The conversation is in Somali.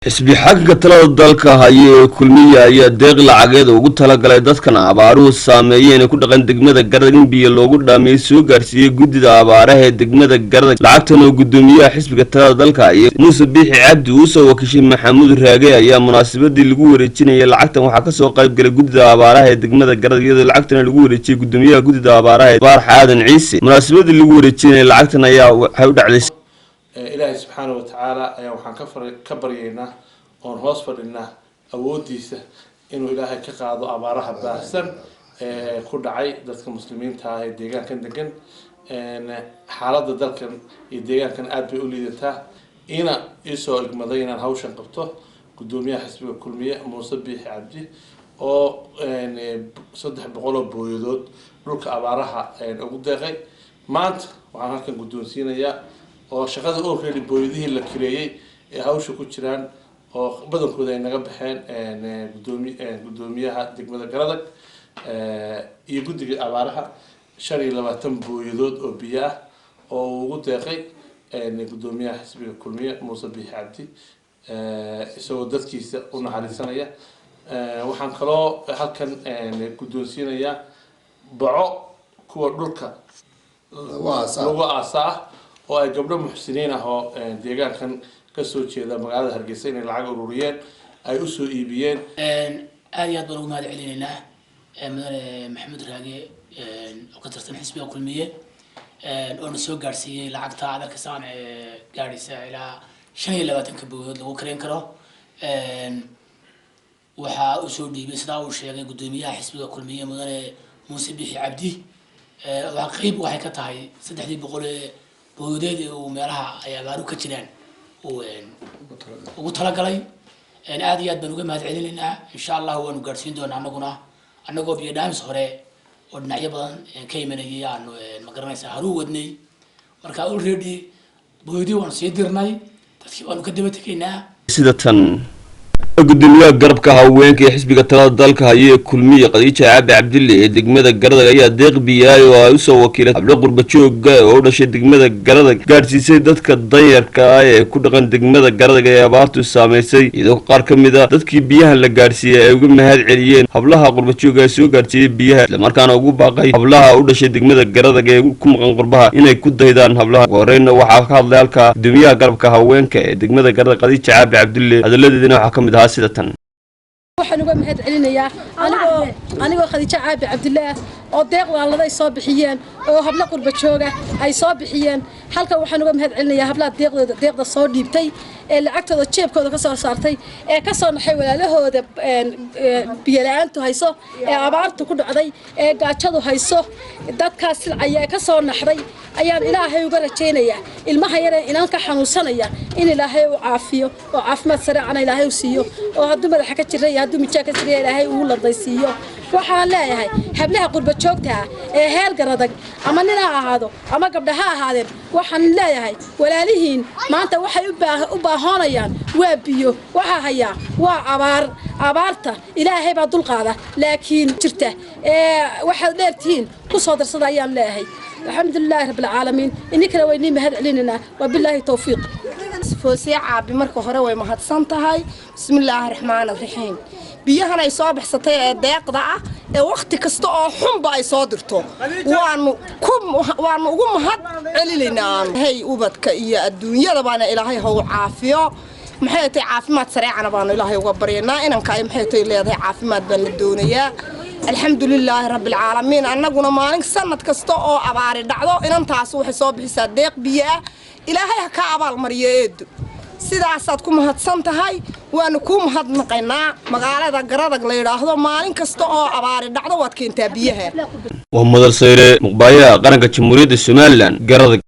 xisbi xagga talada dalka haya kulmiye ayaa deeq lacageed ugu talagalay dadkan abaaruhu saameeyeen ku dhaqan degmada Garadagh biyo loogu dhaamay soo gaarsiiyay gudida abaaraha ee degmada Garadagh lacagtan oo gudoomiyaha xisbiga talada dalka iyo Muuse Biixi Cabdi uu soo wakiishay Maxamuud Raage ayaa munaasabadii lagu wareejinayay lacagtan waxa ka soo qayb galay gudida abaaraha ee degmada Garadagh iyadoo lacagtan lagu wareejiyay gudoomiyaha gudida abaaraha ee Baar Xaadan Ciise munaasabadii lagu wareejinayay lacagtan ayaa waxay u dhacday إلهي سبحانه وتعالى وحن كبرينا ونهوص فرنا أوديسه إنه إلهي كقاضي أبارها بأحسن كل عي ذلك المسلمين تاعي ديجان كان دجن حالات ذلك الديجان كان قاعد بيقول لي ده هنا يسوع المدينة هاوشن قبته قدومية حسب كل مية Muuse Biixi Cabdi أو يعني صدق بقوله بويدود لك أبارها أقول دقيق مات وعن هالكن قدوم سينا يا oo shaqada oo kale booyadii la kireeyay ee hawsha ku jiraan oo badankooda ay naga baxeen gudoomiyaha degmada Garadagh iyo gudiga abaaraha 25 booyadood oo biyo ah oo ugu deeqay gudoomiyaha xisbiga kulmiye Muuse Biixi Cabdi isagoo dadkiisa u naxariisanaya waxaan kaloo halkan gudoonsiinaya baco kuwa dhulka lagu aasaa oo ay gabdho muxsiniin ah oo deegaankan ka soo jeeda magaalada Hargeysa in lacag ururiyeen ay u soo iibiyeen aad iyo aad baan ugu mahad celinaynaa Maxamuud Raage oo ka tirsan xisbiga kulmiye oo soo gaarsiiyay lacagta adarka saan gaaraysa ilaa 25 boqol lagu kareen karo waxa uu soo dhiibay sida uu sheegay gudoomiyaha xisbiga kulmiye mudane Muuse Biixi Cabdi waxa qayb waxay ka tahay 300 بوديد ومرها أي بارو كتيران وطلقلي أنا عادي أد بنوجه ما تعلن لنا إن شاء الله هو نقرسين دون أنا جو بيدام صهرة ونعيبا كي من يجي عنه مقرنا سهرو ودني وركا أولردي بودي ونسيدرناي تذكر ونكدبتك هنا سيدتن gudoomiyaha garabka haweenka xisbiga talada dalka haya kulmiye Khadiija Cabdi ee degmada Garadagh ayaa deeq biyaay oo ay soo wakiilay hablo qurba joog oo dhashay degmada Garadagh gaarsiisay dadka danyarka ah ee ku dhaqan degmada Garadagh ee abaartu saameysay iyadoo qaar kamid ah dadkii biyaha la gaarsiiyay ay uga mahad celiyeen hablaha qurba joog ee soo gaarsiiyay biyaha isla markaana ugu baaqay hablaha u dhashay degmada Garadagh ee ku maqan qurbaha inay ku daydaan hablaha horeeyna waxa ka hadlay halka gudoomiyaha garabka haweenka ee degmada Garadagh Khadiija Cabdi hadaladeedina waxa kamid ah sidatan waxaan uga mahad celinayaa anigoo Khadiija Cabdi oo deeq walaaladay soo bixiyeen oo habla qurba jooga ay soo bixiyeen halka waxaan uga mahad celinayaa habla deeqda soo dhiibtay ee lacagtooda jeebkooda ka soo saartay ee ka soo naxay walaalahooda biyo la'aantu hayso ee abaartu ku dhacday ee gaajadu hayso dadkaas ayaa ka soo naxday ayaan ilaahay uga rajaynayaa ilmaha yar ee inaan ka xanuunsanaya in ilaahay uu caafiyo oo caafimaad sare aan ilaahay u siiyo oo hadduu madaxa ka jiray hadduu mijaa ka jiray ilaahay uu ladaysiiyo waxaan leeyahay hablaha qurba joogta ee heer Garadagh ama nin ha ahaado ama gabdha ha ahaadeen waxaan leeyahay walaalihiin maanta waxay u baahanayaan waa biyo waxa haya waa abaarta ilaahay baa dul qaada laakiin jirta waxa dheertiin ku soo darsada ayaan leeyahay الحمد لله رب العالمين إني كلا ويني مهد علينا وبالله التوفيق فوسي عابي مركو هره way mahadsantahay bismillaahir rahmaanir rahiim biyahana ay soo baxsatay ee deeqda ah ee waqti kasta oo xunba ay soo dirto waanu ugu mahad celinaynaa hay ubadka iyo adduunyada baana ilaahay ha u caafiyo maxay tahay caafimaad sareecana baana ilaahay uga baryanaa inanka ay maxay tahay leedahay caafimaad baan la doonayaa الحمد لله رب العالمين أنقنا مالك سنة كستو أو أباري دعوة إن أنت عصوح صوب صديق بيا إلهي كعبال مريض سيدا عصادكم هاد هاي وأنكم هاد نقينا مقالة قرادة غيره هذا مالك كستو أو أباري دعوة واتكين تبيها وهم مدرسة مقبايا قرنك جمهورية السومالان قرادة